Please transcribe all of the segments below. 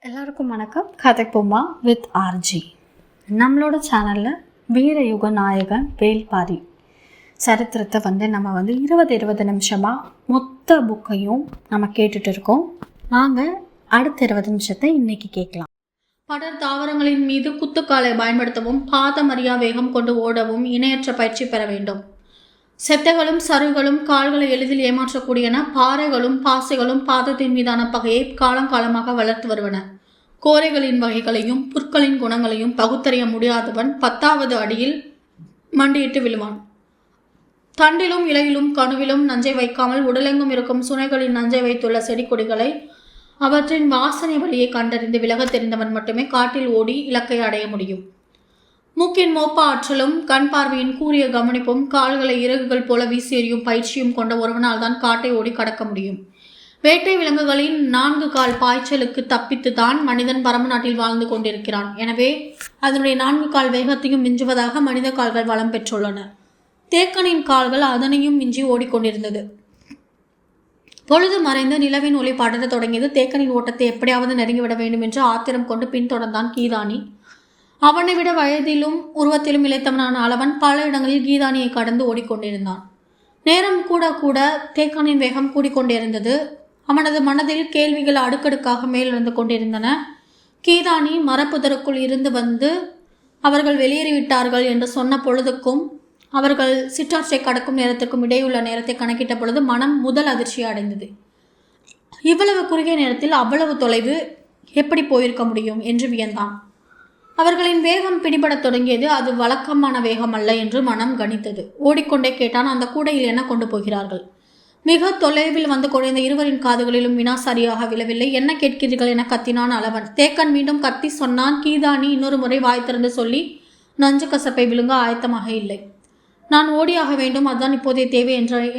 எல்லாருக்கும் வணக்கம். கதைப்போமா with RJ. நம்மளோட சேனலில் வீரயுக நாயகன் வேல்பாரி சரித்திரத்தை நம்ம 20 நிமிஷமாக மொத்த புக்கையும் நம்ம கேட்டுட்டு இருக்கோம். நாங்கள் அடுத்த 20 நிமிஷத்தை இன்னைக்கு கேட்கலாம். படர் தாவரங்களின் மீது குத்துக்காலை பயன்படுத்தவும் பாதமறியா வேகம் கொண்டு ஓடவும் இணையற்ற பயிற்சி பெற வேண்டும். செத்தைகளும் சருகளும் கால்களை எளிதில் ஏமாற்றக்கூடியன. பாறைகளும் பாசைகளும் பாதத்தின் மீதான பகையை காலங்காலமாக வளர்த்து வருவன. கோரைகளின் வகைகளையும் புற்களின் குணங்களையும் பகுத்தறிய முடியாதவன் 10வது அடியில் மண்டியிட்டு விழுவான். தண்டிலும் இலையிலும் கணுவிலும் நஞ்சை வைக்காமல் உடலெங்கும் இருக்கும் சுனைகளின் நஞ்சை வைத்துள்ள செடி கொடிகளை அவற்றின் வாசனை வழியை கண்டறிந்து விலகத் தெரிந்தவன் மட்டுமே காட்டில் ஓடி இலக்கை அடைய முடியும். மூக்கின் மோப்ப ஆற்றலும் கண் பார்வையின் கூரிய கவனிப்பும் கால்களை இறகுகள் போல வீசி எறியும் பயிற்சியும் கொண்ட ஒருவனால் தான் காட்டை ஓடி கடக்க முடியும். வேட்டை விலங்குகளின் 4 கால் பாய்ச்சலுக்கு தப்பித்து தான் மனிதன் பரம நாட்டில் வாழ்ந்து கொண்டிருக்கிறான். எனவே அதனுடைய 4 கால் வேகத்தையும் மிஞ்சுவதாக மனித கால்கள் வளம் பெற்றுள்ளன. தேக்கனின் கால்கள் அதனையும் மிஞ்சி ஓடிக்கொண்டிருந்தது. பொழுது மறைந்து நிலவின் ஒளி படர தொடங்கியது. தேக்கனின் ஓட்டத்தை எப்படியாவது நெருங்கிவிட வேண்டும் என்று ஆத்திரம் கொண்டு பின்தொடர்ந்தான் கீதானி. அவனை விட வயதிலும் உருவத்திலும் இளைத்தவனான அளவன் பல இடங்களில் கீதானியை கடந்து ஓடிக்கொண்டிருந்தான். நேரம் கூட கூட தேக்கனின் வேகம் கூடிக்கொண்டிருந்தது. அவனது மனதில் கேள்விகள் அடுக்கடுக்காக மேலிருந்து கொண்டிருந்தன. கீதானி மரப்புதருக்குள் இருந்து வந்து அவர்கள் வெளியேறிவிட்டார்கள் என்று சொன்ன பொழுதுக்கும் அவர்கள் சிற்றாற்றை கடக்கும் நேரத்திற்கும் இடையுள்ள நேரத்தை கணக்கிட்ட பொழுது மனம் முதல் அதிர்ச்சி அடைந்தது. இவ்வளவு குறுகிய நேரத்தில் அவ்வளவு தொலைவு எப்படி போயிருக்க முடியும் என்று வியந்தான். அவர்களின் வேகம் பிடிபடத் தொடங்கியது. அது வழக்கமான வேகம் அல்ல என்று மனம் கணித்தது. ஓடிக்கொண்டே கேட்டான், அந்த கூடையில் என்ன கொண்டு போகிறார்கள்? மிக தொலைவில் வந்து கொண்டிருந்த இருவரின் காதுகளிலும் வினா சரியாக விழவில்லை. என்ன கேட்கிறீர்கள் என கத்தினான் அளவன். தேக்கன் மீண்டும் கத்தி சொன்னான். கீதானி இன்னொரு முறை வாய் திறந்து சொல்லி நஞ்சு கசப்பை விழுங்க ஆயத்தமாக இல்லை. நான் ஓடியாக வேண்டும், அதுதான் இப்போதைய தேவை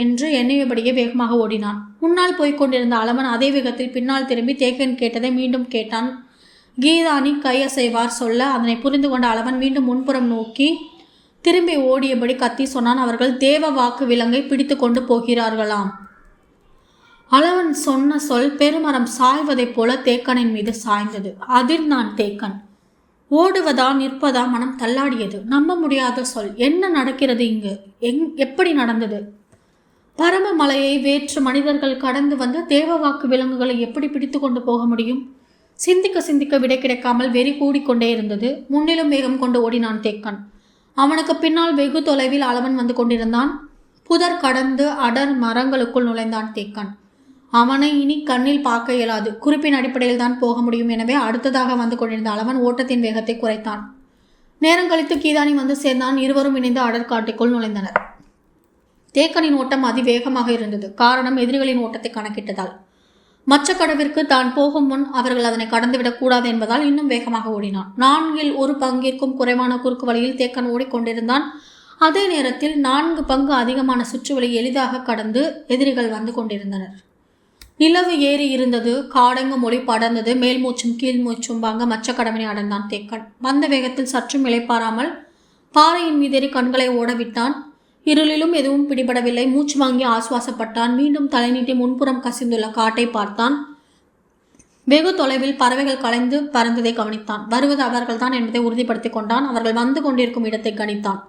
என்று எண்ணியபடியே வேகமாக ஓடினான். முன்னால் போய்கொண்டிருந்த அளவன் அதே வேகத்தில் பின்னால் திரும்பி தேக்கன் கேட்டதை மீண்டும் கேட்டான். கீதானி கையசைவார் சொல்ல அதனை புரிந்து கொண்ட அளவன் மீண்டும் முன்புறம் நோக்கி திரும்பி ஓடியபடி கத்தி சொன்னான். அவர்கள் தேவ வாக்கு விலங்கை பிடித்து கொண்டு போகிறார்களாம். அளவன் சொன்ன சொல் பெருமரம் சாய்வதைப் போல தேக்கனின் மீது சாய்ந்தது. அதிர்ந்தான் தேக்கன். ஓடுவதா நிற்பதா மனம் தள்ளாடியது. நம்ப முடியாத சொல். என்ன நடக்கிறது இங்கு? எப்படி நடந்தது? பரம மலையை வேற்று மனிதர்கள் கடந்து வந்து தேவ வாக்கு விலங்குகளை எப்படி பிடித்து கொண்டு போக முடியும்? சிந்திக்க விடை கிடைக்காமல் வெறி கூடிக்கொண்டே இருந்தது. முன்னிலும் வேகம் கொண்டு ஓடினான் தேக்கன். அவனுக்கு பின்னால் வெகு தொலைவில் அளவன் வந்து கொண்டிருந்தான். புதர் கடந்து அடர் மரங்களுக்குள் நுழைந்தான் தேக்கன். அவனை இனி கண்ணில் பார்க்க இயலாது. குறிப்பின் அடிப்படையில் தான் போக முடியும். எனவே அடுத்ததாக வந்து கொண்டிருந்த அளவன் ஓட்டத்தின் வேகத்தை குறைத்தான். நேரம் கழித்து கீதானி வந்து சேர்ந்தான். இருவரும் இணைந்து அடற்காட்டுக்குள் நுழைந்தனர். தேக்கனின் ஓட்டம் அதிவேகமாக இருந்தது. காரணம் எதிரிகளின் ஓட்டத்தை கணக்கிட்டதால். மச்சக்கடவிற்கு தான் போகும் முன் அவர்கள் அதனை கடந்துவிடக் கூடாது என்பதால் இன்னும் வேகமாக ஓடினான். 4 1 பங்கிற்கும் குறைவான குறுக்கு வழியில் தேக்கன் ஓடிக்கொண்டிருந்தான். அதே நேரத்தில் 4 பங்கு அதிகமான சுற்றுவழி எளிதாக கடந்து எதிரிகள் வந்து கொண்டிருந்தனர். நிலவு ஏறி இருந்தது. காடெங்கும் ஒளி படர்ந்தது. மேல் மூச்சும் கீழ் மூச்சும் வாங்க மச்சக்கடவினை அடைந்தான் தேக்கன். வந்த வேகத்தில் சற்றும் இளைப்பாராமல் பாறையின் மீதேறி கண்களை ஓடவிட்டான். இருளிலும் எதுவும் பிடிபடவில்லை. மூச்சு வாங்கி ஆசுவாசப்பட்டான். மீண்டும் தலை நீட்டி முன்புறம் கசிந்துள்ள காட்டை பார்த்தான். வெகு தொலைவில் பறவைகள் கலைந்து பறந்ததை கவனித்தான். வருவது அவர்கள்தான் என்பதை உறுதிப்படுத்திக் கொண்டான். அவர்கள் வந்து கொண்டிருக்கும் இடத்தை கணித்தான்.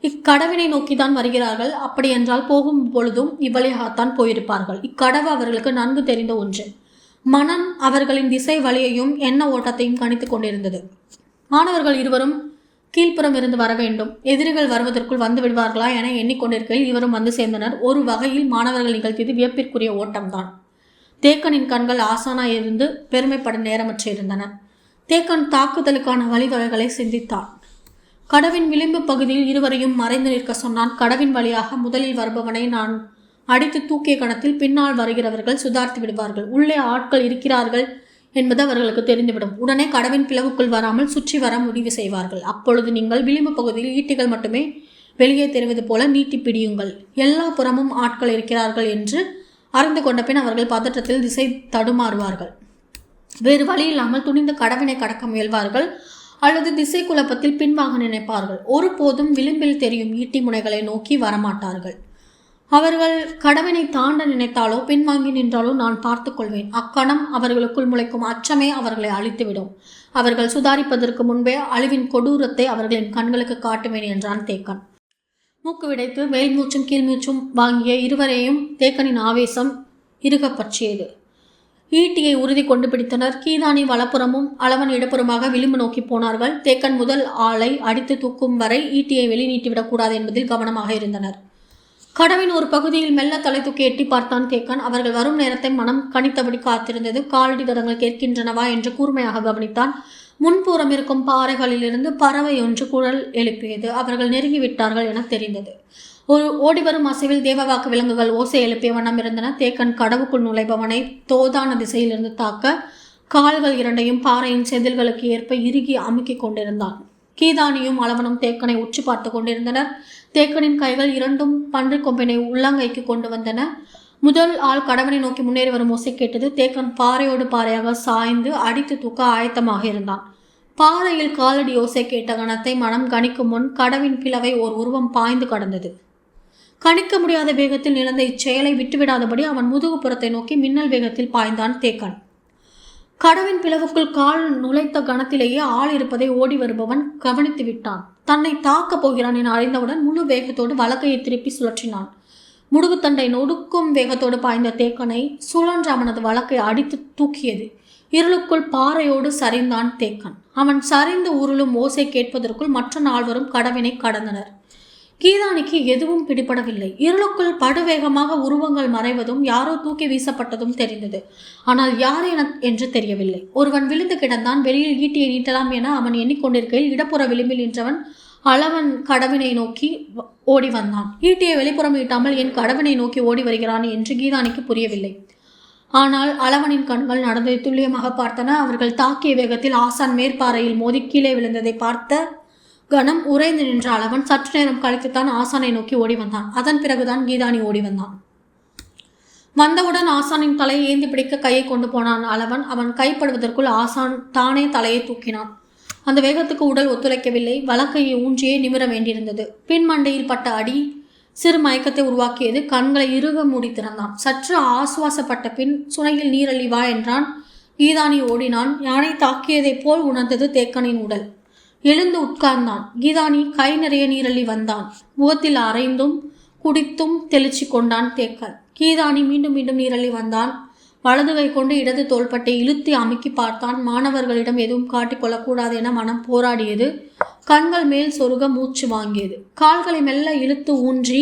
இக்கடவினை நோக்கித்தான் வருகிறார்கள். அப்படி என்றால் போகும் பொழுதும் இவ்வழியாகத்தான் போயிருப்பார்கள். இக்கடவு அவர்களுக்கு நன்கு தெரிந்த ஒன்று. மனம் அவர்களின் திசை வழியையும் எண்ண ஓட்டத்தையும் கணித்துக் கொண்டிருந்தது. மாணவர்கள் இருவரும் கீழ்ப்புறம் இருந்து வர வேண்டும். எதிரிகள் வருவதற்குள் வந்து விடுவார்களா என எண்ணிக்கொண்டிருக்கையில் இவரும் வந்து சேர்ந்தனர். ஒரு வகையில் மாணவர்கள் நிகழ்த்தியது வியப்பிற்குரிய ஓட்டம்தான். தேக்கனின் கண்கள் ஆசானாய் இருந்து பெருமைப்பட நேரமற்று இருந்தன. தேக்கன் தாக்குதலுக்கான வழிவகைகளை சிந்தித்தான். கடவின் விளிம்பு பகுதியில் இருவரையும் மறைந்து நிற்க சொன்னான். கடவின் வழியாக முதலில் வருபவனை நான் அடித்து தூக்கிய கணத்தில் பின்னால் வருகிறவர்கள் சுதார்த்து விடுவார்கள். உள்ளே ஆட்கள் இருக்கிறார்கள் என்பது அவர்களுக்கு தெரிந்துவிடும். உடனே கடவின் பிளவுக்குள் வராமல் சுற்றி வர முடிவு செய்வார்கள். அப்பொழுது நீங்கள் விளிம்பு பகுதியில் ஈட்டிகள் மட்டுமே வெளியே தெரிவது போல நீட்டி பிடியுங்கள். எல்லா புறமும் ஆட்கள் இருக்கிறார்கள் என்று அறிந்து கொண்ட பின் அவர்கள் பதற்றத்தில் திசை தடுமாறுவார்கள். வேறு வழி இல்லாமல் துணிந்து கடவினை கடக்க முயல்வார்கள் அல்லது திசை குழப்பத்தில் பின்வாங்க நினைப்பார்கள். ஒருபோதும் விளிம்பில் தெரியும் ஈட்டி முனைகளை நோக்கி வரமாட்டார்கள். அவர்கள் கடவினை தாண்ட நினைத்தாலோ பின்வாங்கி நின்றாலோ நான் பார்த்து கொள்வேன். அக்கணம் அவர்களுக்குள் முளைக்கும் அச்சமே அவர்களை அழித்துவிடும். அவர்கள் சுதாரிப்பதற்கு முன்பே அழிவின் கொடூரத்தை அவர்களின் கண்களுக்கு காட்டுவேன் என்றான் தேக்கன். மூக்கு விடைத்து மேல் மூச்சும் கீழ் மூச்சும் வாங்கிய இருவரையும் தேக்கனின் ஆவேசம் இறுக பற்றியது. ஈட்டியை உறுதி கொண்டு பிடித்தனர். கீதானி வலப்புறமும் அளவன் இடப்புறமாக விளிம்பு நோக்கி போனார்கள். தேக்கன் முதல் ஆளை அடித்து தூக்கும் வரை ஈட்டியை வெளிநீட்டிவிடக்கூடாது என்பதில் கவனமாக இருந்தனர். கடவின் ஒரு பகுதியில் மெல்ல தலை தூக்கி எட்டி பார்த்தான் தேக்கன். அவர்கள் வரும் நேரத்தை மனம் கணித்தபடி காத்திருந்தது. காலடி தடங்கள் கேட்கின்றனவா என்று கூர்மையாக கவனித்தான். முன்புறம் இருக்கும் பாறைகளிலிருந்து பறவை ஒன்று குரல் எழுப்பியது. அவர்கள் நெருங்கிவிட்டார்கள் என தெரிந்தது. ஒரு ஓடிவரும் அசைவில் தேவவாக்கு விலங்குகள் ஓசை எழுப்பிய வண்ணம் இருந்தன. தேக்கன் கடவுக்குள் நுழைபவனை தோதான திசையிலிருந்து தாக்க கால்கள் இரண்டையும் பாறையின் செதில்களுக்கு ஏற்ப இறுகி அமுக்கிக் கொண்டிருந்தான். கீதானியும் அளவனும் தேக்கனை உச்சி பார்த்து கொண்டிருந்தனர். தேக்கனின் கைகள் இரண்டும் பன்றிக் கொம்பினை உள்ளங்கைக்கு கொண்டு வந்தன. முதல் ஆள் கடவனை நோக்கி முன்னேறி வரும் ஓசை கேட்டது. தேக்கன் பாறையோடு பாறையாக சாய்ந்து அடித்து தூக்க ஆயத்தமாக இருந்தான். பாறையில் காலடி ஓசை கேட்ட கணத்தை மனம் கணிக்கும் முன் கடவின் பிளவை ஓர் உருவம் பாய்ந்து கடந்தது. கணிக்க முடியாத வேகத்தில் நிகழ்ந்த இச்செயலை விட்டுவிடாதபடி அவன் முதுகுப்புறத்தை நோக்கி மின்னல் வேகத்தில் பாய்ந்தான் தேக்கன். கடவின் பிளவுக்குள் கால் நுழைத்த கணத்திலேயே ஆள் இருப்பதை ஓடி வருபவன் கவனித்து விட்டான். தன்னை தாக்கப் போகிறான் என அறிந்தவுடன் முழு வேகத்தோடு வலக்கையை திருப்பி சுழற்றினான். முடுகுத்தண்டை நொடுக்கும் வேகத்தோடு பாய்ந்த தேக்கனை சுழன்ற அவனது வலக்கை அடித்து தூக்கியது. இருளுக்குள் பாறையோடு சரிந்தான் தேக்கன். அவன் சரிந்து உருளும் ஓசை கேட்பதற்குள் மற்ற நால்வரும் கடவினை கடந்தனர். கீதானிக்கு எதுவும் பிடிபடவில்லை. இருளுக்குள் படுவேகமாக உருவங்கள் மறைவதும் யாரோ தூக்கி வீசப்பட்டதும் தெரிந்தது. ஆனால் யார் என்று தெரியவில்லை. ஒருவன் விழுந்து கிடந்தான். வெளியில் ஈட்டியை நீட்டலாம் என அவன் எண்ணிக்கொண்டிருக்கையில் இடப்புற விளிம்பில் நின்றவன் அளவன் கடவினை நோக்கி ஓடி வந்தான். ஈட்டியை வெளிப்புறம் ஈட்டாமல் என் கடவினை நோக்கி ஓடி வருகிறான் என்று கீதானிக்கு புரியவில்லை. ஆனால் அளவனின் கண்கள் நடந்ததை துல்லியமாக பார்த்தன. அவர்கள் தாக்கிய வேகத்தில் ஆசான் மேற்பாறையில் மோதி கீழே விழுந்ததை பார்த்த கணம் உறைந்து நின்ற அளவன் சற்று நேரம் கழித்துத்தான் ஆசானை நோக்கி ஓடி வந்தான். அதன் பிறகுதான் கீதானி ஓடி வந்தான். வந்தவுடன் ஆசானின் தலையை ஏந்தி பிடிக்க கையை கொண்டு போனான் அளவன். அவன் கைப்படுவதற்குள் ஆசான் தானே தலையை தூக்கினான். அந்த வேகத்துக்கு உடல் ஒத்துழைக்கவில்லை. வலக்கையை ஊன்றியே நிமிர வேண்டியிருந்தது. பின் மண்டையில் பட்ட அடி சிறு மயக்கத்தை உருவாக்கியது. கண்களை இறுக மூடி திறந்தான். சற்று ஆசுவாசப்பட்ட பின் சுனையில் நீரள்ளி வா என்றான். கீதானி ஓடினான். யானை தாக்கியதைப் போல் உணர்ந்தது தேக்கனின் உடல். எழுந்து உட்கார்ந்தான். கீதானி கை நிறைய நீரள்ளி வந்தான். முகத்தில் அரைந்தும் குடித்தும் தெளிச்சு கொண்டான் தேக்கன். கீதானி மீண்டும் மீண்டும் நீரள்ளி வந்தான். வலது கை கொண்டு இடது தோள்பட்டை இழுத்தி அமுக்கி பார்த்தான். மாணவர்களிடம் எதுவும் காட்டிக்கொள்ளக்கூடாது என மனம் போராடியது. கண்கள் மேல் சொருக மூச்சு வாங்கியது. கால்களை மெல்ல இழுத்து ஊன்றி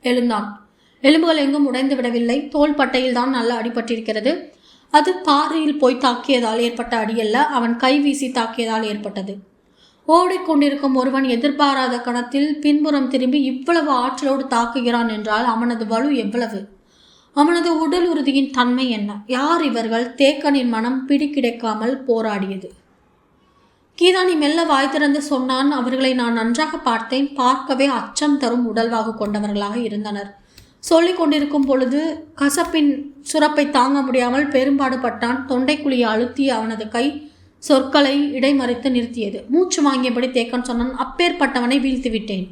எழுந்தான். எலும்புகள் எங்கும் உடைந்து விடவில்லை. தோள்பட்டையில் தான் நல்ல அடிபட்டிருக்கிறது. அது பாறையில் போய் தாக்கியதால் ஏற்பட்ட அடியல்ல, அவன் கை வீசி தாக்கியதால் ஏற்பட்டது. ஓடிக்கொண்டிருக்கும் ஒருவன் எதிர்பாராத கணத்தில் பின்புறம் திரும்பி இவ்வளவு ஆற்றலோடு தாக்குகிறான் என்றால் அவனது வலு எவ்வளவு? அவனது உடல் உறுதியின் தன்மை என்ன? யார் இவர்கள்? தேக்கனின் மனம் பிடிக்கிடைக்காமல் போராடியது. கீதானி மெல்ல வாய் திறந்து சொன்னான். அவர்களை நான் நன்றாக பார்த்தேன். பார்க்கவே அச்சம் தரும் உடல்வாகு கொண்டவர்களாக இருந்தனர். சொல்லிக் கொண்டிருக்கும் பொழுது கசப்பின் சுரப்பை தாங்க முடியாமல் பெரும்பாடுபட்டான். தொண்டைக்குழியை அழுத்திய அவனது கை சொற்களை இடைமறித்து நிறுத்தியது. மூச்சு வாங்கியபடி தேக்கன் சொன்னான், அப்பேற்பட்டவனை வீழ்த்து விட்டேன்.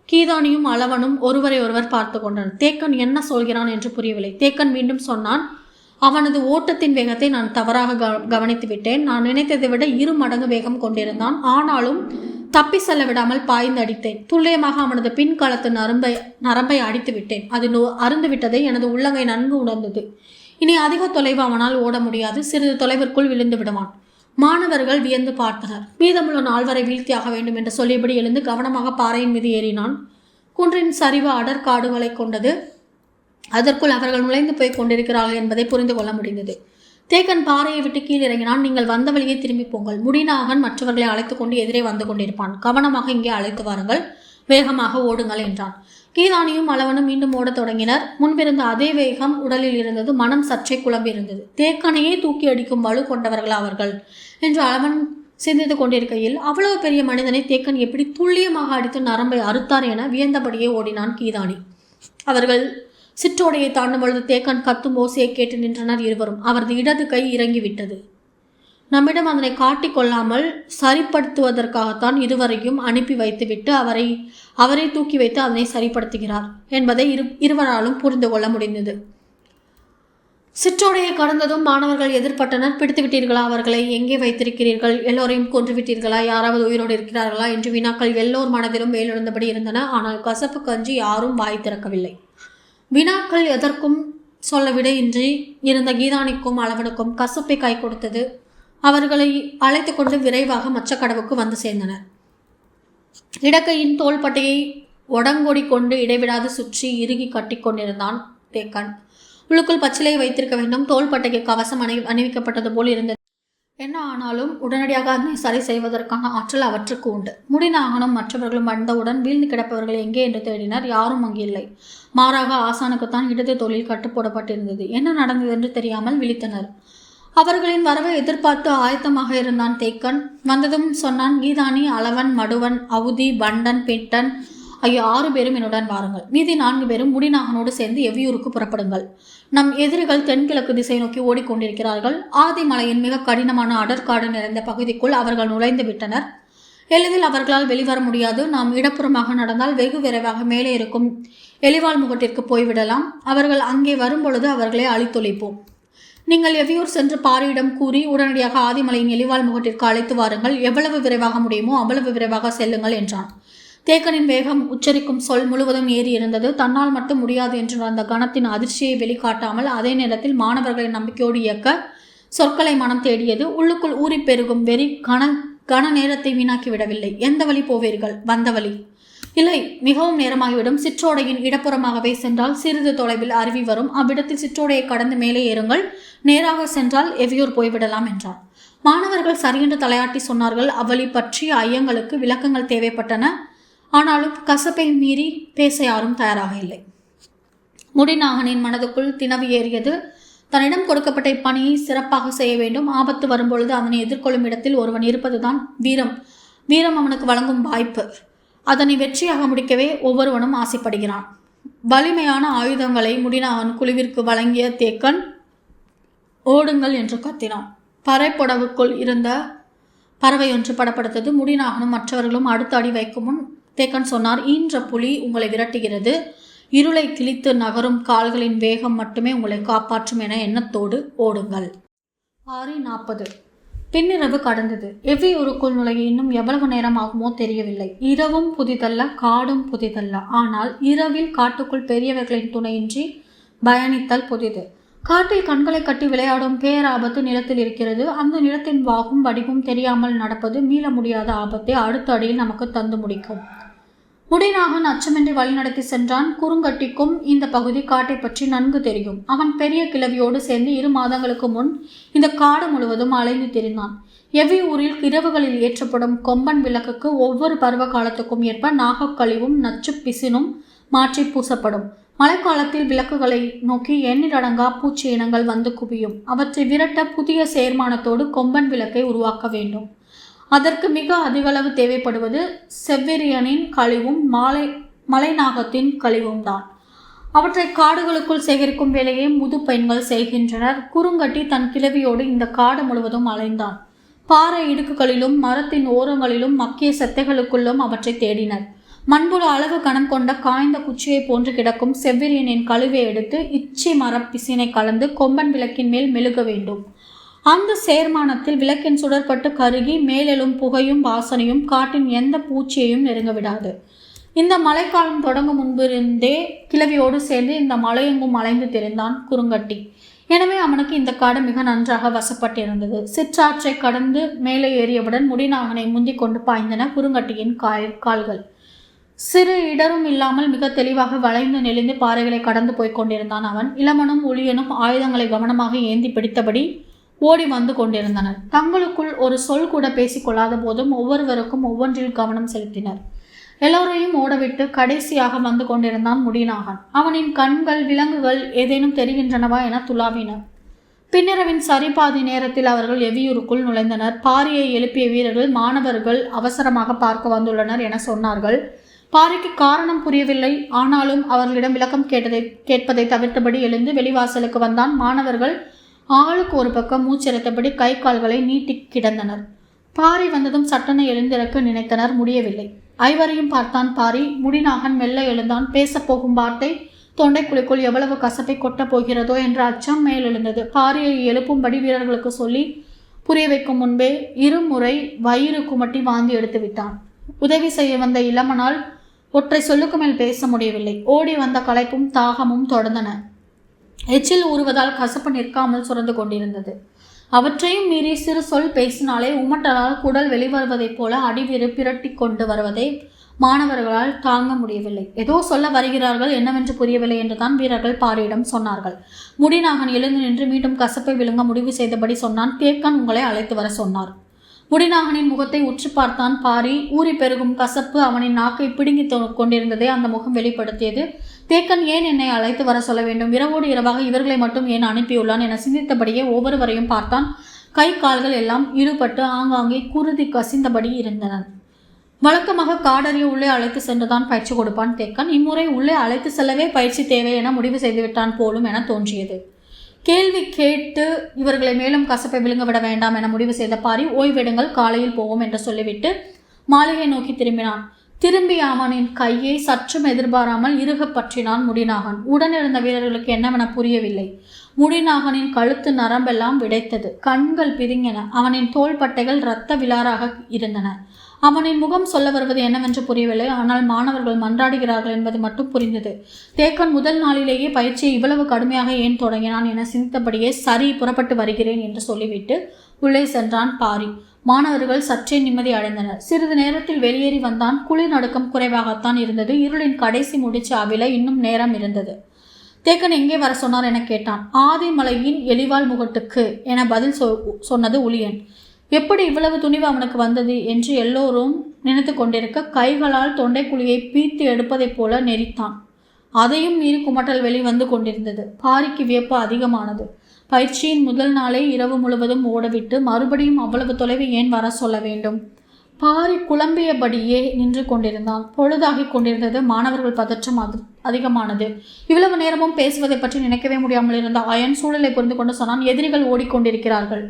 கீதானியும் அளவனும் ஒருவரை ஒருவர் பார்த்து கொண்டனர். தேக்கன் என்ன சொல்கிறான் என்று புரியவில்லை. தேக்கன் மீண்டும் சொன்னான், அவனது ஓட்டத்தின் வேகத்தை நான் தவறாக கவனித்து விட்டேன். நான் நினைத்ததை விட 2 மடங்கு வேகம் கொண்டிருந்தான். ஆனாலும் தப்பி செல்ல விடாமல் பாய்ந்து அடித்தேன். துல்லியமாக அவனது பின்காலத்து நரம்பை அடித்து விட்டேன். அது அருந்து விட்டதை எனது உள்ளங்கை நன்கு உணர்ந்தது. இனி அதிக தொலைவு அவனால் ஓட முடியாது. சிறிது தொலைவிற்குள் விழுந்து விடுவான். மாணவர்கள் வியந்து பார்த்தனர். மீதமுள்ள 4 வரை வீழ்த்தியாக வேண்டும் என்று சொல்லியபடி எழுந்து கவனமாக பாறையின் மீது ஏறினான். குன்றின் சரிவு அடற்காடுகளை கொண்டது. அதற்குள் அவர்கள் நுழைந்து போய் கொண்டிருக்கிறார்கள் என்பதை புரிந்து கொள்ள முடிந்தது. தேக்கன் பாறையை விட்டு கீழ் இறங்கினான். நீங்கள் வந்த வழியே திரும்பி போங்கள். முடிநாகன் மற்றவர்களை அழைத்து கொண்டு எதிரே வந்து கொண்டிருப்பான். கவனமாக இங்கே அழைத்து வாருங்கள். வேகமாக ஓடுங்கள் என்றான். கீதானியும் அளவனும் மீண்டும் ஓடத் தொடங்கினர். முன்பிருந்த அதே வேகம் உடலில் இருந்தது. மனம் சற்றே குழம்பியிருந்தது. தேக்கனையே தூக்கி அடிக்கும் வலு கொண்டவர்கள் அவர்கள் என்று அளவன் சிந்தித்து கொண்டிருக்கையில் அவ்வளவு பெரிய மனிதனை தேக்கன் எப்படி துல்லியமாக அடித்து நரம்பை அறுத்தார் என வியந்தபடியே ஓடினான் கீதானி. அவர்கள் சிற்றோடையை தாண்டும் பொழுது தேக்கன் கத்தும் ஓசையை கேட்டு நின்றனர் இருவரும். அவரது இடது கை இறங்கிவிட்டது. நம்மிடம் அதனை காட்டிக்கொள்ளாமல் சரிப்படுத்துவதற்காகத்தான் இதுவரையும் அனுப்பி வைத்துவிட்டு அவரை தூக்கி வைத்து அதனை சரிப்படுத்துகிறார் என்பதை இருவராலும் புரிந்து கொள்ள முடிந்தது. சிற்றோடையை கடந்ததும் மாணவர்கள் எதிர்பட்டனர். பிடித்து விட்டீர்களா? அவர்களை எங்கே வைத்திருக்கிறீர்கள்? எல்லோரையும் கொன்று விட்டீர்களா? யாராவது உயிரோடு இருக்கிறார்களா என்று வினாக்கள் எல்லோர் மனதிலும் மேலெழுந்தபடி இருந்தன. ஆனால் கசப்பு கஞ்சி யாரும் வாய் திறக்கவில்லை. வினாக்கள் எதற்கும் சொல்ல விடையின்றி இருந்த கீதானிக்கும் அளவனுக்கும் கசப்பை கை கொடுத்தது. அவர்களை அழைத்து கொண்டு விரைவாக மச்சக்கடவுக்கு வந்து சேர்ந்தனர். இடக்கையின் தோள்பட்டையை ஒடங்கொடி கொண்டு இடைவிடாது சுற்றி இறுகி கட்டி கொண்டிருந்தான் தேக்கன். உள்ளுக்குள் பச்சிலையை வைத்திருக்க வேண்டும். தோள்பட்டைக்கு கவசம் அணிவிக்கப்பட்டது போல் இருந்தது. என்ன ஆனாலும் உடனடியாக அதனை சரி செய்வதற்கான ஆற்றல் அவற்றுக்கு உண்டு. முடிநாகனும் மற்றவர்களும் வந்தவுடன் வீழ்ந்து கிடப்பவர்கள் எங்கே என்று தேடினர். யாரும் அங்கு இல்லை. மாறாக ஆசானுக்குத்தான் இடது தோளில் கட்டுப்போடப்பட்டிருந்தது. என்ன நடந்தது என்று தெரியாமல் விழித்தனர். அவர்களின் வரவை எதிர்பார்த்து ஆயத்தமாக இருந்தான் தேக்கன். வந்ததும் சொன்னான், கீதானி, அளவன், மடுவன், அவுதி, பண்டன், பிட்டன் ஆகிய 6 பேரும் என்னுடன் வாருங்கள். மீதி 4 பேரும் முடிநாகனோடு சேர்ந்து எவ்வியூருக்கு புறப்படுங்கள். நம் எதிரிகள் தென்கிழக்கு திசை நோக்கி ஓடிக்கொண்டிருக்கிறார்கள். ஆதிமலையின் மிக கடினமான அடற்காடு நிறைந்த பகுதிக்குள் அவர்கள் நுழைந்து விட்டனர். எளிதில் அவர்களால் வெளிவர முடியாது. நாம் இடப்புறமாக நடந்தால் வெகு விரைவாக மேலே இருக்கும் எலிவால் முகட்டிற்கு போய்விடலாம். அவர்கள் அங்கே வரும்பொழுது அவர்களை அழித்தொழிப்போம். நீங்கள் எவ்வியூர் சென்று பாரியிடம் கூறி உடனடியாக ஆதிமலையின் எலிவால் முகட்டிற்கு அழைத்து வாருங்கள். எவ்வளவு விரைவாக முடியுமோ அவ்வளவு விரைவாக செல்லுங்கள் என்றான். தேக்கனின் வேகம் உச்சரிக்கும் சொல் முழுவதும் ஏறி இருந்தது. தன்னால் மட்டும் முடியாது என்று அந்த கணத்தின் அதிர்ச்சியை வெளிக்காட்டாமல் அதே நேரத்தில் மாணவர்களின் நம்பிக்கையோடு இயக்க சொற்களை மனம் தேடியது. உள்ளுக்குள் ஊறி பெருகும் வெறி கன நேரத்தை வீணாக்கிவிடவில்லை. எந்த வழி போவீர்கள்? வந்த வழி. இல்லை, மிகவும் நேரமாகிவிடும். சிற்றோடையின் இடப்புறமாகவே சென்றால் சிறிது தொலைவில் அருவி வரும். அவ்விடத்தில் சிற்றோடையை கடந்து மேலே ஏறுங்கள். நேராக சென்றால் எவ்வியூர் போய்விடலாம் என்றான். மாணவர்கள் சரியென்று தலையாட்டி சொன்னார்கள். அவ்வழி பற்றிய ஐயங்களுக்கு விளக்கங்கள் தேவைப்பட்டன. ஆனாலும் கசப்பை மீறி பேச யாரும் தயாராக இல்லை. முடிநாகனின் மனதுக்குள் திணவி ஏறியது. தன்னிடம் கொடுக்கப்பட்ட இப்பணியை சிறப்பாக செய்ய வேண்டும். ஆபத்து வரும்பொழுது அதனை எதிர்கொள்ளும் இடத்தில் ஒருவன் இருப்பதுதான் வீரம். வீரம் அவனுக்கு வழங்கும் வாய்ப்பு. அதனை வெற்றியாக முடிக்கவே ஒவ்வொருவனும் ஆசைப்படுகிறான். வலிமையான ஆயுதங்களை முடிநாகன் குழுவிற்கு வழங்கிய தேக்கன் ஓடுங்கள் என்று கத்தினான். பறைப்பொடவுக்குள் இருந்த பறவை ஒன்று படப்படுத்தது. முடிநாகனும் மற்றவர்களும் அடுத்த அடி வைக்கும் முன் தேக்கன் சொன்னார், ஈன்ற புலி உங்களை விரட்டுகிறது. இருளை கிழித்து நகரும் கால்களின் வேகம் மட்டுமே உங்களை காப்பாற்றும் என எண்ணத்தோடு ஓடுங்கள். 6:40 பின்னிரவு கடந்தது. எவ்வியூருக்குள் நுழைய இன்னும் எவ்வளவு நேரம் ஆகுமோ தெரியவில்லை. இரவும் புதிதல்ல, காடும் புதிதல்ல. ஆனால் இரவில் காட்டுக்குள் பெரியவர்களின் துணையின்றி பயணித்தல் புதிது. காட்டில் கண்களை கட்டி விளையாடும் பேராபத்து நிலத்தில் இருக்கிறது. அந்த நிலத்தின் வாகும் வடிவும் தெரியாமல் நடப்பது மீள முடியாத ஆபத்தை அடுத்த அடியில் நமக்கு தந்து முடிக்கும். முடிநாகன் அச்சமின்றி வழிநடத்தி சென்றான். குறுங்கட்டிக்கும் இந்த பகுதி காட்டை பற்றி நன்கு தெரியும். அவன் பெரிய கிழவியோடு சேர்ந்து 2 மாதங்களுக்கு முன் இந்த காடு முழுவதும் அலைந்து திரிந்தான். எவ்வியூரில் இரவுகளில் ஏற்றப்படும் கொம்பன் விளக்குக்கு ஒவ்வொரு பருவ காலத்துக்கும் ஏற்ப நாகக்கழிவும் நச்சு பிசினும் மாற்றி பூசப்படும். மழைக்காலத்தில் விளக்குகளை நோக்கி எண்ணிலடங்கா பூச்சி இனங்கள் வந்து குவியும். அவற்றை விரட்ட புதிய சேர்மானத்தோடு கொம்பன் விளக்கை உருவாக்க வேண்டும். அதற்கு மிக அதிகளவு தேவைப்படுவது செவ்விரியனின் கழிவும் மலைநாகத்தின் கழிவும் தான். அவற்றை காடுகளுக்குள் சேகரிக்கும் வேலையை முது பெண்கள் செய்கின்றனர். குறுங்கட்டி தன் கிழவியோடு இந்த காடு முழுவதும் அலைந்தான். பாறை இடுக்குகளிலும் மரத்தின் ஓரங்களிலும் மக்கிய செத்தைகளுக்குள்ளும் அவற்றை தேடினர். மண்புல அளவு கணம் கொண்ட காய்ந்த குச்சியை போன்று கிடக்கும் செவ்விரியனின் கழுவை எடுத்து இச்சி மரப்பிசினை கலந்து கொம்பன் விளக்கின் மேல் மெழுக வேண்டும். அந்த சேர்மானத்தில் விளக்கின் சுடற்பட்டு கருகி மேலெழும் புகையும் வாசனையும் காட்டின் எந்த பூச்சியையும் நெருங்க விடாது. இந்த மழைக்காலம் தொடங்கும் முன்பிருந்தே கிழவியோடு சேர்ந்து இந்த மலையெங்கும் அலைந்து திரிந்தான் குறுங்கட்டி. எனவே அவனுக்கு இந்த காடு மிக நன்றாக வசப்பட்டிருந்தது. சிற்றாற்றை கடந்து மேலே ஏறியவுடன் முடிநாகனை முந்திக் கொண்டு பாய்ந்தன குறுங்கட்டியின் கால்கள். சிறு இடரும் இல்லாமல் மிக தெளிவாக வளைந்து நெளிந்து பாறைகளை கடந்து போய்க் கொண்டிருந்தான் அவன். இளமனும் ஒளியனும் ஆயுதங்களை கவனமாக ஏந்தி பிடித்தபடி ஓடி வந்து கொண்டிருந்தனர். தங்களுக்குள் ஒரு சொல் கூட பேசிக்கொள்ளாத போதும் ஒவ்வொருவருக்கும் ஒவ்வொன்றில் கவனம் செலுத்தினர். எல்லோரையும் ஓடவிட்டு கடைசியாக வந்து கொண்டிருந்தான் முடிநாகன். அவனின் கண்கள் விலங்குகள் ஏதேனும் தெரிகின்றனவா என துளாவின. பின்னிரவின் சரிபாதி நேரத்தில் அவர்கள் எவ்வியூருக்குள் நுழைந்தனர். பாரியை எழுப்பிய வீரர்கள் மாணவர்கள் அவசரமாக பார்க்க வந்துள்ளனர் என சொன்னார்கள். பாரிக்கு காரணம் புரியவில்லை. ஆனாலும் அவர்களிடம் விளக்கம் கேட்பதை தவிர்த்தபடி எழுந்து வெளிவாசலுக்கு வந்தான். மாணவர்கள் ஆளுக்கு ஒரு பக்கம் மூச்சிறைத்தபடி கை கால்களை நீட்டி கிடந்தனர். பாரி வந்ததும் சட்டனை எழுந்திருக்க நினைத்தனர், முடியவில்லை. ஐவரையும் பார்த்தான் பாரி. முடிநாகன் மெல்ல எழுந்தான். பேசப்போகும் வார்த்தை தொண்டைக்குழிக்குள் எவ்வளவு கசப்பை கொட்டப் போகிறதோ என்ற அச்சம் மேலெழுந்தது. பாரியை எழுப்பும்படி வீரர்களுக்கு சொல்லி புரிய வைக்கும் முன்பே இருமுறை வயிறு குமட்டி வாந்தி எடுத்து விட்டான். உதவி செய்ய வந்த இளமனால் ஒற்றை சொல்லுக்கு மேல் பேச முடியவில்லை. ஓடி வந்த களைப்பும் தாகமும் தொடர்ந்தன. எச்சில் ஊறுவதால் கசப்பு நிற்காமல் சுரந்து கொண்டிருந்தது. அவற்றையும் மீறி சிறு சொல் பேசினாலே உமட்டலால் குடல் வெளிவருவதைப் போல அடிவிறு பிரட்டி கொண்டு வருவதை மாணவர்களால் தாங்க முடியவில்லை. ஏதோ சொல்ல வருகிறார்கள், என்னவென்று புரியவில்லை என்றுதான் வீரர்கள் பாரியிடம் சொன்னார்கள். முடிநாகன் எழுந்து நின்று மீண்டும் கசப்பை விழுங்க முடிவு செய்தபடி சொன்னான். தேக்கன் உங்களை அழைத்து வர சொன்னார். முடிநாகனின் முகத்தை உற்று பார்த்தான் பாரி. ஊறி பெருகும் கசப்பு அவனின் நாக்கை பிடுங்கி கொண்டிருந்ததை அந்த முகம் வெளிப்படுத்தியது. தேக்கன் ஏன் என்னை அழைத்து வர சொல்ல வேண்டும்? இரவோடு இரவாக இவர்களை மட்டும் ஏன் அனுப்பியுள்ளான் என சிந்தித்தபடியே ஒவ்வொருவரையும் பார்த்தான். கை கால்கள் எல்லாம் இழுபட்டு ஆங்காங்கே குருதி கசிந்தபடி இருந்தன. வழக்கமாக காடறிய உள்ளே அழைத்து சென்றுதான் பயிற்சி கொடுப்பான் தேக்கன். இம்முறை உள்ளே அழைத்து செல்லவே பயிற்சி தேவை என முடிவு செய்துவிட்டான் போலும் என தோன்றியது. கேள்வி கேட்டு இவர்களை மேலும் கசப்பை விழுங்க விட வேண்டாம் என முடிவு செய்த பாரி, ஓய்வெடுங்கள், காலையில் போவோம் என்று சொல்லிவிட்டு மாளிகை நோக்கி திரும்பினான். திரும்பிய அவனின் கையை சற்றும் எதிர்பாராமல் இறுக பற்றினான் முடிநாகன். உடனிருந்த வீரர்களுக்கு என்னவென புரியவில்லை. முடிநாகனின் கழுத்து நரம்பெல்லாம் விடைத்தது. கண்கள் பிதுங்கின. அவனின் தோள்பட்டைகள் இரத்த விலாறாக இருந்தன. அவனின் முகம் சொல்ல வருவது என்னவென்று புரியவில்லை. ஆனால் மாணவர்கள் மன்றாடுகிறார்கள் என்பது மட்டும் புரிந்தது. தேக்கன் முதல் நாளிலேயே பயிற்சியை இவ்வளவு கடுமையாக ஏன் தொடங்கினான் என சிந்தித்தபடியே சரி, புறப்பட்டு வருகிறேன் என்று சொல்லிவிட்டு உள்ளே சென்றான் பாரி. மாணவர்கள் சற்றே நிம்மதி அடைந்தனர். சிறிது நேரத்தில் வெளியேறி வந்தான். குளிர் நடுக்கம் குறைவாகத்தான் இருந்தது. இருளின் கடைசி முடிச்சு அவிழ இன்னும் நேரம் இருந்தது. தேக்கன் எங்கே வர சொன்னார் என கேட்டான். ஆதிமலையின் எலிவால் முகட்டுக்கு என பதில் சொன்னது உளியன். எப்படி இவ்வளவு துணிவு அவனுக்கு வந்தது என்று எல்லோரும் நினைத்து கொண்டிருக்க கைகளால் தொண்டைக்குழியை பீத்து எடுப்பதைப் போல நெறித்தான். அதையும் மீறி குமட்டல் வெளிவந்து கொண்டிருந்தது. பாரிக்கு வியப்பு அதிகமானது. பயிற்சியின் முதல் நாளே இரவு முழுவதும் ஓடவிட்டு மறுபடியும் அவ்வளவு தொலைவு ஏன் வர சொல்ல வேண்டும்? பாரி குழம்பியபடியே நின்று கொண்டிருந்தான். பொழுதாகி கொண்டிருந்தது. மாணவர்கள் பதற்றம் அதிகமானது. இவ்வளவு நேரமும் பேசுவதை பற்றி நினைக்கவே முடியாமல் இருந்த அயன் சூழலை புரிந்து கொண்டு சொன்னான். எதிரிகள் ஓடிக்கொண்டிருக்கிறார்கள்.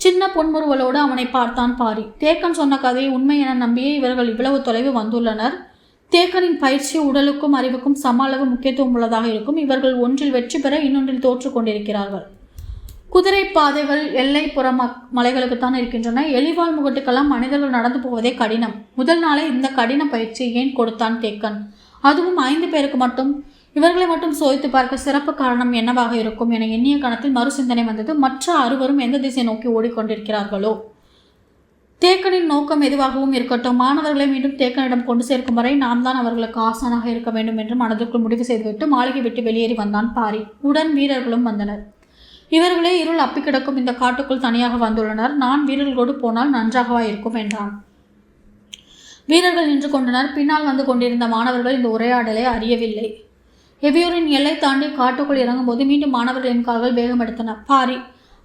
சின்ன பொன்முறுவலோடு அவனை பார்த்தான் பாரி. தேக்கன் சொன்ன கதையை உண்மை என நம்பியே இவர்கள் இவ்வளவு தொலைவு வந்துள்ளனர். தேக்கனின் பயிற்சி உடலுக்கும் அறிவுக்கும் சம அளவு முக்கியத்துவம் உள்ளதாக இருக்கும். இவர்கள் ஒன்றில் வெற்றி பெற இன்னொன்றில் தோற்று கொண்டிருக்கிறார்கள். குதிரை பாதைகள் எல்லைப்புற மலைகளுக்குத்தான் இருக்கின்றன. எலிவால் முகட்டுக்கெல்லாம் மனிதர்கள் நடந்து போவதே கடினம். முதல் நாளே இந்த கடின பயிற்சியை ஏன் கொடுத்தான் தேக்கன்? அதுவும் 5 பேருக்கு மட்டும். இவர்களை மட்டும் சோதித்து பார்க்க சிறப்பு காரணம் என்னவாக இருக்கும் என எண்ணிய கணத்தில் மறு சிந்தனை வந்தது. மற்ற 6வரும் எந்த திசை நோக்கி ஓடிக்கொண்டிருக்கிறார்களோ? தேக்கனின் நோக்கம் எதுவாகவும் இருக்கட்டும், மாணவர்களை மீண்டும் தேக்கனிடம் கொண்டு சேர்க்கும் வரை நாம் தான் அவர்களுக்கு ஆசானாக இருக்க வேண்டும் என்று மனதிற்குள் முடிவு செய்துவிட்டு மாளிகை விட்டு வெளியேறி வந்தான் பாரி. உடன் வீரர்களும் வந்தனர். இவர்களே இருள் அப்பி கிடக்கும் இந்த காட்டுக்குள் தனியாக வந்துள்ளனர். நான் வீரர்களோடு போனால் நன்றாகவா இருக்கும் என்றான். வீரர்கள் நின்று கொண்டனர். பின்னால் வந்து கொண்டிருந்த மாணவர்கள் இந்த உரையாடலை அறியவில்லை. எவ்வியூரின் எல்லை தாண்டி காட்டுக்குள் இறங்கும்போது மீண்டும் மாணவர்களின் கால்கள் வேகம் எடுத்தன. பாரி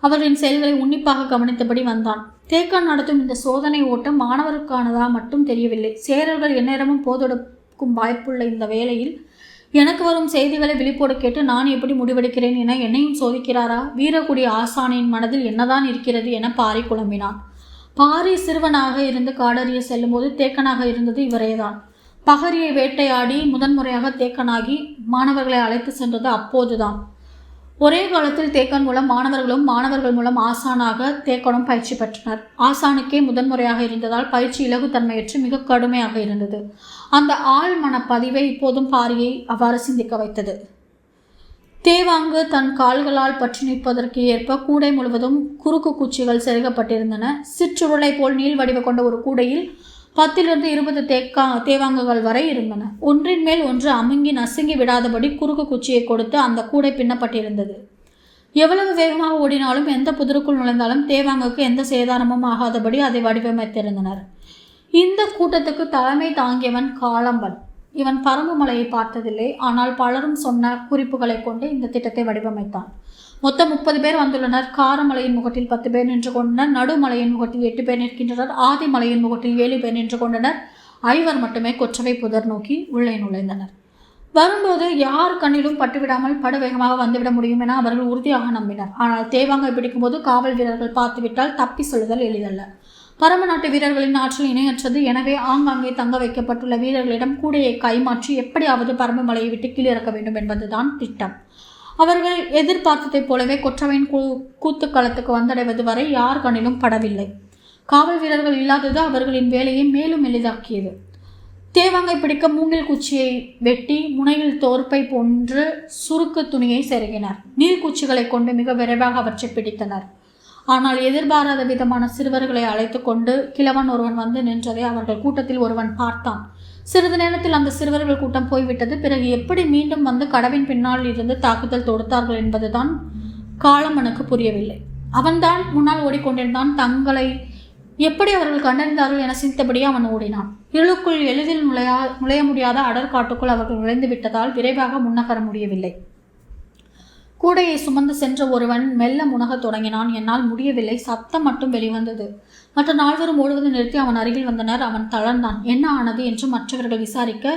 அவர்களின் செயல்களை உன்னிப்பாக கவனித்தபடி வந்தான். தேக்கன் நடத்தும் இந்த சோதனை ஓட்டம் மாணவருக்கானதா மட்டும் தெரியவில்லை. சேரர்கள் எந்நேரமும் போதொடுக்கும் வாய்ப்புள்ள இந்த வேளையில் எனக்கு வரும் செய்திகளை விழிப்போடு கேட்டு நான் எப்படி முடிவெடுக்கிறேன் என என்னையும் சோதிக்கிறாரா? வீரக்குடி ஆசானின் மனதில் என்னதான் இருக்கிறது என பாரி குழம்பினான். பாரி சிறுவனாக இருந்து காடறிய செல்லும்போது தேக்கனாக இருந்தது இவரேதான். பகரியை வேட்டையாடி முதன்முறையாக தேக்கனாகி மாணவர்களை அழைத்து சென்றது அப்போதுதான். ஒரே காலத்தில் தேக்கன் மூலம் மாணவர்களும் மாணவர்கள் மூலம் ஆசானாக தேக்கனும் பயிற்சி பெற்றனர். ஆசானுக்கே முதன்முறையாக இருந்ததால் பயிற்சி இலகுத்தன்மையற்று மிக கடுமையாக இருந்தது. அந்த ஆள் மனப்பதிவை இப்போதும் பாரியை அவ்வாறு சிந்திக்க வைத்தது. தேவாங்கு தன் கால்களால் பற்றி நிற்பதற்கு ஏற்ப கூடை முழுவதும் குறுக்கு குச்சிகள் செருகப்பட்டிருந்தன. சிற்றுருளை போல் நீள் வடிவ கொண்ட ஒரு கூடையில் 10 to 20 தேவாங்குகள் வரை இருந்தன. ஒன்றின் மேல் ஒன்று அமுங்கி நசுங்கி விடாதபடி குறுக்கு குச்சியை கொடுத்து அந்த கூடை பின்னப்பட்டிருந்தது. எவ்வளவு வேகமாக ஓடினாலும் எந்த புதருக்குள் நுழைந்தாலும் தேவாங்குக்கு எந்த சேதாரமும் ஆகாதபடி அதை வடிவமைத்திருந்தனர். இந்த கூட்டத்துக்கு தலைமை தாங்கியவன் காளம்பன். இவன் பரம்புமலையை பார்த்ததில்லை. ஆனால் பலரும் சொன்ன குறிப்புகளை கொண்டு இந்த திட்டத்தை வடிவமைத்தான். மொத்தம் 30 பேர் வந்துள்ளனர். காரமலையின் முகட்டில் 10 பேர் நின்று கொண்டனர். நடுமலையின் முகட்டில் 8 பேர் நிற்கின்றனர். ஆதிமலையின் முகட்டில் 7 பேர் நின்று கொண்டனர். 5 மட்டுமே கொற்றவை புதர் நோக்கி உள்ளே நுழைந்தனர். வரும்போது யார் கண்ணிலும் பட்டுவிடாமல் படுவேகமாக வந்துவிட முடியும் என அவர்கள் உறுதியாக நம்பினர். ஆனால் தேவாங்கை பிடிக்கும்போது காவல் வீரர்கள் பார்த்துவிட்டால் தப்பி சொல்லுதல் எளிதல்ல. பரம நாட்டு வீரர்களின் ஆற்றல் இணையற்றது. எனவே ஆங்காங்கே தங்க வைக்கப்பட்டுள்ள வீரர்களிடம் கூடையை கைமாற்றி எப்படியாவது பரம்பு மலையை விட்டு கீழிறக்க வேண்டும் என்பதுதான் திட்டம். அவர்கள் எதிர்பார்த்ததைப் போலவே கொற்றவையின் கூத்துக்களத்துக்கு வந்தடைவது வரை யார் கண்ணிலும் படவில்லை. காவல் வீரர்கள் இல்லாதது அவர்களின் வேலையை மேலும் எளிதாக்கியது. தேவாங்கை பிடிக்க மூங்கில் குச்சியை வெட்டி முனையில் தோற்பை போன்று சுருக்கு துணியை செருகினர். நீர்க்குச்சிகளை கொண்டு மிக விரைவாக அவற்றை பிடித்தனர். ஆனால் எதிர்பாராத விதமான சிறுவர்களை அழைத்து கொண்டு கிழவன் ஒருவன் வந்து நின்றதை அவர்கள் கூட்டத்தில் ஒருவன் பார்த்தான். சிறிது நேரத்தில் அந்த சிறுவர்கள் கூட்டம் போய்விட்டது. பிறகு எப்படி மீண்டும் வந்து கடவின் பின்னால் இருந்து தாக்குதல் தொடுத்தார்கள் என்பதுதான் காளம்மனுக்கு புரியவில்லை. அவன்தான் முன்னால் ஓடிக்கொண்டிருந்தான். தங்களை எப்படி அவர்கள் கண்டறிந்தார்கள் என சிந்தித்தபடியே அவன் ஓடினான். இருளுக்குள் எளிதில் நுழைய முடியாத அடற்காட்டுக்குள் அவர்கள் நுழைந்து விட்டதால் விரைவாக முன்னகர முடியவில்லை. கூடையை சுமந்து சென்ற ஒருவன் மெல்ல முனகத் தொடங்கினான். என்னால் முடியவில்லை. சத்தம் மட்டும் வெளிவந்தது. மற்ற நால்வரும் ஓடுவதை நிறுத்தி அவன் அருகில் வந்தனர். அவன் தளர்ந்தான். என்ன ஆனது என்று மற்றவர்கள் விசாரிக்க,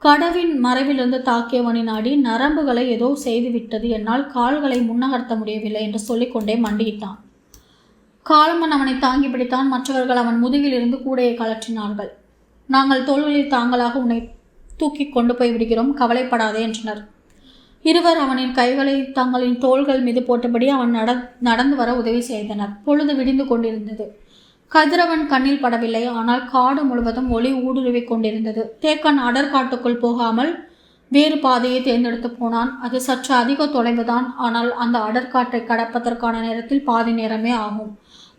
கடவின் மறைவிலிருந்து தாக்கியவனின் அடி நரம்புகளை ஏதோ செய்துவிட்டது. என்னால் கால்களை முன்னகர்த்த முடியவில்லை என்று சொல்லிக்கொண்டே மண்டியிட்டான். காளம்மன் அவனை தாங்கி பிடித்தான். மற்றவர்கள் அவன் முதுகில் இருந்து கூடையை கலற்றினார்கள். நாங்கள் தோள்களில் தாங்களாக உன்னை தூக்கி கொண்டு போய் விடுகிறோம், கவலைப்படாதே என்றனர். இருவர் அவனின் கைகளை தங்களின் தோள்கள் மீது போட்டபடி அவன் நடந்து வர உதவி செய்தனர். பொழுது விடிந்து கொண்டிருந்தது. கதிரவன் கண்ணில் படவில்லை. ஆனால் காடு முழுவதும் ஒளி ஊடுருவிக் கொண்டிருந்தது. தேக்கன் அடற்காட்டுக்குள் போகாமல் வேறு பாதையை தேர்ந்தெடுத்து போனான். அது சற்று அதிக தொலைவுதான். ஆனால் அந்த அடற்காட்டை கடப்பதற்கான நேரத்தில் பாதி நேரமே ஆகும்.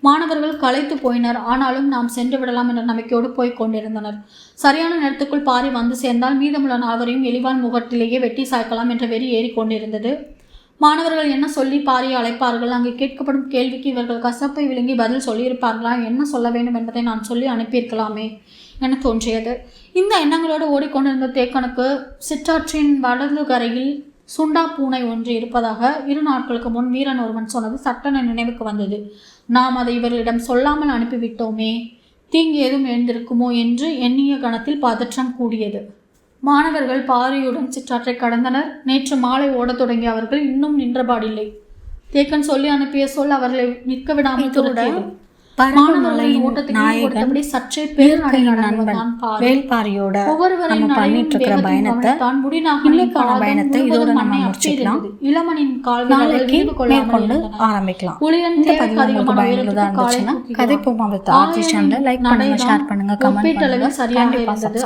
மாணவர்கள் களைத்து போயினர். ஆனாலும் நாம் சென்று விடலாம் என்ற நம்பிக்கையோடு போய்க் கொண்டிருந்தனர். சரியான நேரத்துக்குள் பாரி வந்து சேர்ந்தால் மீதமுள்ள நால்வரையும் எலிவான் முகட்டிலேயே வெட்டி சாய்க்கலாம் என்ற வெறி ஏறிக்கொண்டிருந்தது. மாணவர்கள் என்ன சொல்லி பாரியை அழைப்பார்கள்? அங்கே கேட்கப்படும் கேள்விக்கு இவர்கள் கசப்பை விழுங்கி பதில் சொல்லியிருப்பார்களா? என்ன சொல்ல வேண்டும் என்பதை நான் சொல்லி அனுப்பியிருக்கலாமே என தோன்றியது. இந்த எண்ணங்களோடு ஓடிக்கொண்டிருந்த தேக்கனுக்கு சிற்றாற்றின் வலது கரையில் சுண்டா பூனை ஒன்று இருப்பதாக 2 நாட்களுக்கு முன் வீரன் ஒருவன் சொன்னது சட்டென நினைவுக்கு வந்தது. நாம் அதை இவர்களிடம் சொல்லாமல் அனுப்பிவிட்டோமே, தீங்கு ஏதும் எழுந்திருக்குமோ என்று எண்ணிய கணத்தில் பதற்றம் கூடியது. மாணவர்கள் பாரியுடன் சிற்றாற்றை கடந்தனர். நேற்று மாலை ஓடத் தொடங்கிய அவர்கள் இன்னும் நின்றபாடில்லை. தேக்கன் சொல்லி அனுப்பிய சொல் அவர்களை நிற்க விடாமல் துரத்தியது.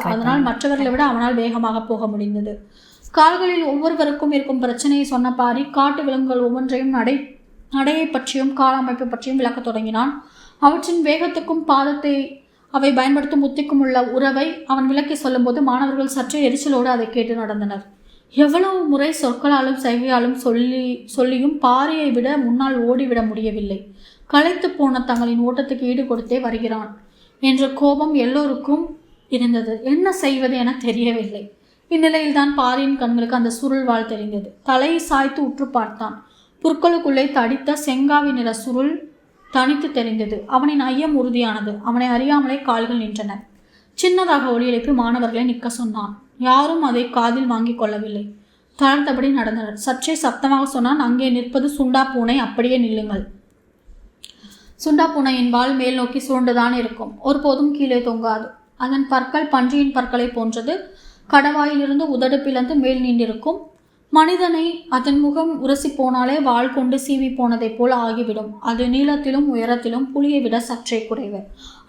அதனால் மற்றவர்களை விட அவனால் வேகமாக போக முடிந்தது. கால்களில் ஒவ்வொருவருக்கும் இருக்கும் பிரச்சனையை சொன்ன பாரி காட்டு விலங்குகள் ஒவ்வொன்றையும் நடையை பற்றியும் கால அமைப்பு பற்றியும் விளக்க தொடங்கினான். அவற்றின் வேகத்துக்கும் பாதத்தை அவை பயன்படுத்தும் உத்திக்கும் உள்ள உறவை அவன் விளக்கி சொல்லும்போது மாணவர்கள் சற்றே எரிச்சலோடு அதை கேட்டு நடந்தனர். எவ்வளவு முறை சொற்களாலும் சைகையாலும் சொல்லியும் பாரியை விட முன்னால் ஓடிவிட முடியவில்லை. களைத்து போன தங்களின் ஓட்டத்துக்கு ஈடு கொடுத்தே வருகிறான் என்ற கோபம் எல்லோருக்கும் இருந்தது. என்ன செய்வது என தெரியவில்லை. இந்நிலையில்தான் பாரியின் கண்களுக்கு அந்த சுருள்வாள் தெரிந்தது. தலையை சாய்த்து உற்று பார்த்தான். புற்களுக்குள்ளே தடித்த செங்காவி நிற சுருள் தனித்து தெரிந்தது. அவனின் ஐயம் உறுதியானது. அவனை அறியாமலே கால்கள் நின்றன. சின்னதாக ஒலி எழுப்பி மாணவர்களை நிற்க சொன்னான். யாரும் அதை காதில் வாங்கிக் கொள்ளவில்லை. தளர்ந்தபடி நடந்தனர். சற்றே சத்தமாக சொன்னான், அங்கே நிற்பது சுண்டா பூனை, அப்படியே நில்லுங்கள். சுண்டா பூனையின் வால் மேல் நோக்கி சுருண்டுதான் இருக்கும், ஒருபோதும் கீழே தொங்காது. அதன் பற்கள் பன்றியின் பற்களை போன்றது. கடவாயிலிருந்து உதடு பிளந்து மேல் நீண்டிருக்கும். மனிதனை அதன் முகம் உரசி போனாலே வாள் கொண்டு சீவி போனதை போல் ஆகிவிடும். அது நீளத்திலும் உயரத்திலும் புலியை விட சற்றே குறைவு.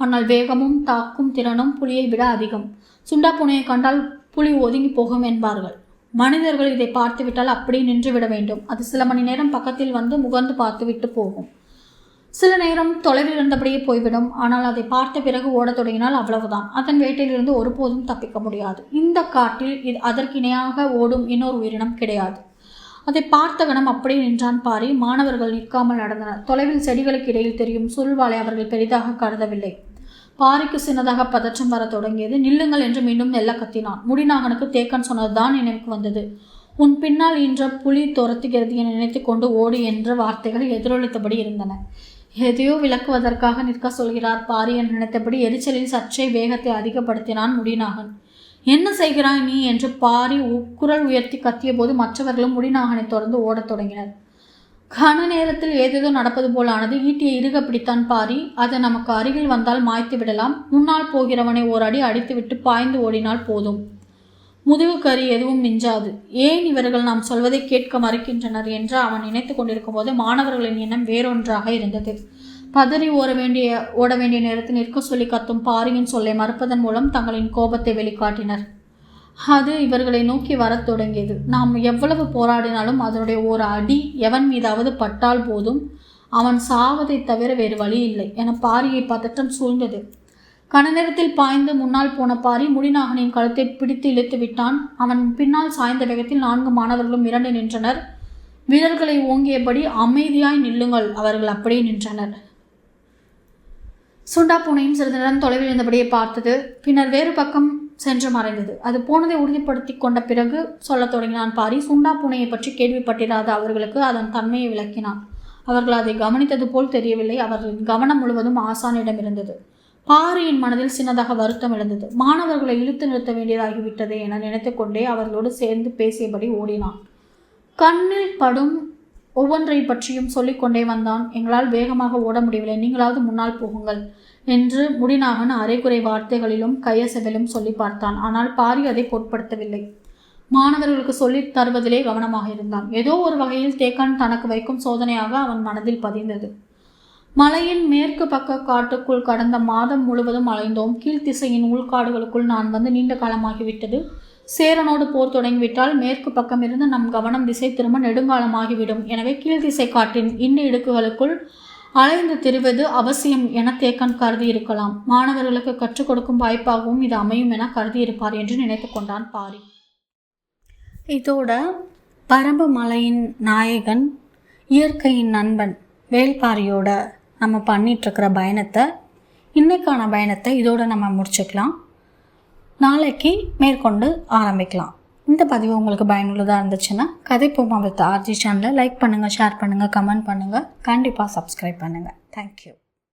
ஆனால் வேகமும் தாக்கும் திறனும் புலியை விட அதிகம். சுண்டா பூனையை கண்டால் புலி ஒதுங்கி போகும் என்பார்கள். மனிதர்கள் இதை பார்த்துவிட்டால் அப்படியே நின்றுவிட வேண்டும். அது சில மணி நேரம் பக்கத்தில் வந்து முகர்ந்து பார்த்துவிட்டு போகும். சில நேரம் தொலைவில் இருந்தபடியே போய்விடும். ஆனால் அதை பார்த்த பிறகு ஓடத் தொடங்கினால் அவ்வளவுதான். அதன் வேட்டையிலிருந்து ஒருபோதும் தப்பிக்க முடியாது. இந்த காட்டில் அதற்கிணையாக ஓடும் இன்னொரு உயிரினம் கிடையாது. அதை பார்த்த கணம் அப்படியே நின்றான் பாரி. மாணவர்கள் நிற்காமல் நடந்தனர். தொலைவில் செடிகளுக்கு இடையில் தெரியும் சுருள்வாளை அவர்கள் பெரிதாக கருதவில்லை. பாரிக்கு சின்னதாக பதற்றம் வர தொடங்கியது. நில்லுங்கள் என்று மீண்டும் நெல்ல கத்தினான். முடிநாகனுக்கு தேக்கன் சொன்னதுதான் நினைவுக்கு வந்தது. உன் பின்னால் இன்ற புலி துரத்துகிறது என நினைத்து கொண்டு ஓடு என்ற வார்த்தைகள் எதிரொலித்தபடி இருந்தன. எதையோ விளக்குவதற்காக நிற்க சொல்கிறார் பாரி என நினைத்தபடி எரிச்சலில் சற்றே வேகத்தை அதிகப்படுத்தினான் முடிநாகன். என்ன செய்கிறாய் நீ என்று பாரி குரல் உயர்த்தி கத்திய போது மற்றவர்களும் முடிநாகனை தொடர்ந்து ஓடத் தொடங்கினர். கன நேரத்தில் ஏதேதோ நடப்பது போலானது. ஈட்டியை இறுக பிடித்தான் பாரி. அது நமக்கு அருகில் வந்தால் மாய்த்து விடலாம். முன்னால் போகிறவனை ஓர் அடி அடித்துவிட்டு பாய்ந்து ஓடினால் போதும். முதுகு கறி எதுவும் மிஞ்சாது. ஏன் இவர்கள் நாம் சொல்வதை கேட்க மறுக்கின்றனர் என்று அவன் நினைத்து கொண்டிருக்கும் போது மாணவர்களின் எண்ணம் வேறொன்றாக இருந்தது. பதறி ஓட வேண்டிய நேரத்தில் நிற்க சொல்லி கத்தும் பாரியின் சொல்லை மறுப்பதன் மூலம் தங்களின் கோபத்தை வெளிக்காட்டினர். அது இவர்களை நோக்கி வரத் தொடங்கியது. நாம் எவ்வளவு போராடினாலும் அதனுடைய ஒரு அடி எவன் மீதாவது பட்டால் போதும், அவன் சாவதை தவிர வேறு வழி இல்லை என பாரியை பதற்றம் சூழ்ந்தது. கன நேரத்தில் பாய்ந்து முன்னால் போன பாரி முடிநாகனின் கழுத்தை பிடித்து இழுத்து விட்டான். அவன் பின்னால் சாய்ந்த வேகத்தில் 4 மாணவர்களும் மிரண்டு நின்றனர். வீரர்களை ஓங்கியபடி அமைதியாய் நில்லுங்கள், அவர்கள் அப்படியே நின்றனர். சுண்டா பூனையும் சிறிது நேரம் தொலைவில் இருந்தபடியே பார்த்தது. பின்னர் வேறு பக்கம் சென்று மறைந்தது. அது போனதை உறுதிப்படுத்தி கொண்ட பிறகு சொல்லத் தொடங்கினான் பாரி. சுண்டா பூனையை பற்றி கேள்விப்பட்டிராத அவர்களுக்கு அதன் தன்மையை விளக்கினான். அவர்கள் அதை கவனித்தது போல் தெரியவில்லை. அவர்களின் கவனம் முழுவதும் ஆசானிடம் இருந்தது. பாரியின் மனதில் சின்னதாக வருத்தம் எழுந்தது. மாணவர்களை இழுத்து நிறுத்த வேண்டியதாகிவிட்டது என நினைத்து கொண்டே அவர்களோடு சேர்ந்து பேசியபடி ஓடினான். கண்ணில் படும் ஒவ்வொன்றை பற்றியும் சொல்லிக்கொண்டே வந்தான். எங்களால் வேகமாக ஓட முடியவில்லை, நீங்களாவது முன்னால் போகுங்கள் என்று முடிநாகன் அரைகுறை வார்த்தைகளிலும் கையசைவிலும் சொல்லி பார்த்தான். ஆனால் பாரி அதை பொருட்படுத்தவில்லை. மாணவர்களுக்கு சொல்லித் தருவதிலே கவனமாக இருந்தான். ஏதோ ஒரு வகையில் தேக்கான் தனக்கு வைக்கும் சோதனையாக அவன் மனதில் பதிந்தது. மலையின் மேற்கு பக்க காட்டுக்குள் கடந்த மாதம் முழுவதும் அலைந்தோம். கீழ்த்திசையின் உள்காடுகளுக்குள் நான் வந்து நீண்ட காலமாகிவிட்டது. சேரனோடு போர் தொடங்கிவிட்டால் மேற்கு பக்கம் இருந்து நம் கவனம் திசை திரும்ப நெடுங்காலமாகிவிடும். எனவே கீழ்த்திசை காட்டின் இன்ன இடுக்குகளுக்குள் அலைந்து திரிவது அவசியம் என தேக்கன் கருதி இருக்கலாம். மாணவர்களுக்கு கற்றுக் கொடுக்கும் வாய்ப்பாகவும் இது அமையும் என கருதியிருப்பார் என்று நினைத்து கொண்டான் பாரி. இதோட பரம்பு மலையின் நாயகன், இயற்கையின் நண்பன் வேல்பாரியோட நம்ம பண்ணிகிட்ருக்கிற பயணத்தை, இன்றைக்கான பயணத்தை இதோடு நம்ம முடிச்சுக்கலாம். நாளைக்கு மேற்கொண்டு ஆரம்பிக்கலாம். இந்த பதிவு உங்களுக்கு பயனுள்ளதாக இருந்துச்சுன்னா கதைப்போமா வித் ஆர்ஜி சேனலை லைக் பண்ணுங்கள், ஷேர் பண்ணுங்கள், கமெண்ட் பண்ணுங்கள், கண்டிப்பாக சப்ஸ்கிரைப் பண்ணுங்கள். தேங்க்யூ.